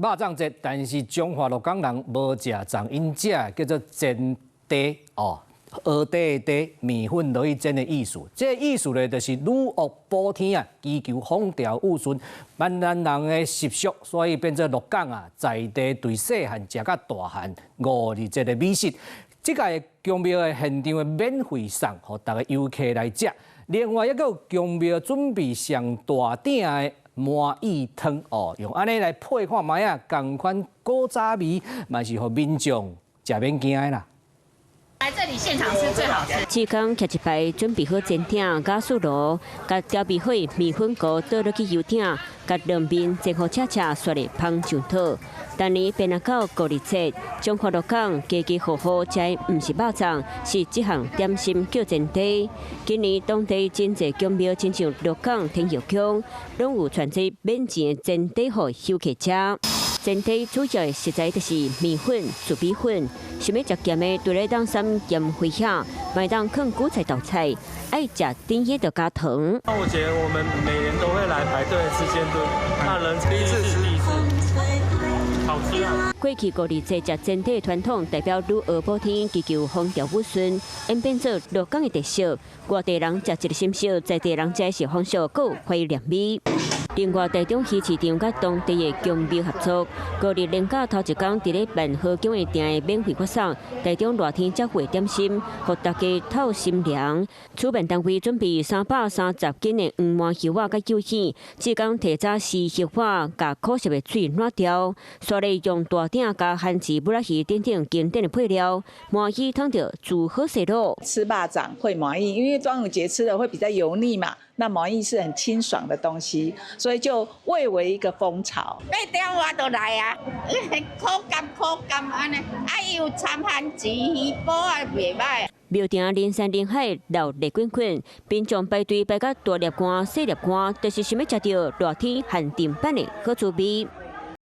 肉粽節，但是中華鹿港人無食粽，因食叫做煎茶哦，蚵底的茶，米粉落去煎的意思。這個意思咧，就是女惡補天啊，祈求風調雨順，萬人人的習俗，所以變做鹿港啊，在地對細漢食到大漢527個美食。這個宮廟的現場的免費送，予大家遊客來食。另外，還有宮廟準備上大鼎的麻薏湯哦，用安尼來配看賣啊，同款古早味，嘛是予民眾食免驚的啦。來這裡現場吃最好吃。志剛徛一排，準備好煎鼎、加素爐，甲調味好的米粉糕倒落去油鼎，甲兩邊煎好赤赤，刷入芳上肚。當年便到527，中華鹿港家家戶戶食的唔是肉粽，是這項點心叫煎茶。今年當地真濟宮廟，親像鹿港天佑宮，攏有傳這免錢的煎茶予遊客吃。煎茶主要的食材就是米粉、薯米粉。想要食鹹的，除了當三鹽花蝦，買當啃韭菜豆菜，愛食甜的就加糖。端午節我們每年都會來排隊吃煎燉，那人第一次，好吃啊！過去527食煎茶傳統，代表女兒補天，祈求風調雨順，演變做鹿港的特色。外地人食一個心燒，在地人食是風俗，夠歡迎良美。另外，台中魚市場甲當地的宮廟合作，5日連假頭一天，佇咧萬和宮的店的免費發送台中熱天接貨點心，予大家透心涼。主辦單位準備330斤的黃麻油仔甲柚餡，志剛提早試食法，甲可惜的水爛掉，刷咧用大鼎加番薯、布拉魚等等經典的配料，麻薏湯着煮好食咯。吃肉粽會麻薏，因為端午節吃的會比較油膩嘛。那麻薏是很清爽的東西，所以就蔚為一個風潮。8點我都來啊，口感安尼，有摻番薯、魚脯啊，袂歹。廟埕人山人海，鬧熱滾滾，民眾排隊排到大粒乾、細粒乾，就是想要食到熱天限定版的好滋味。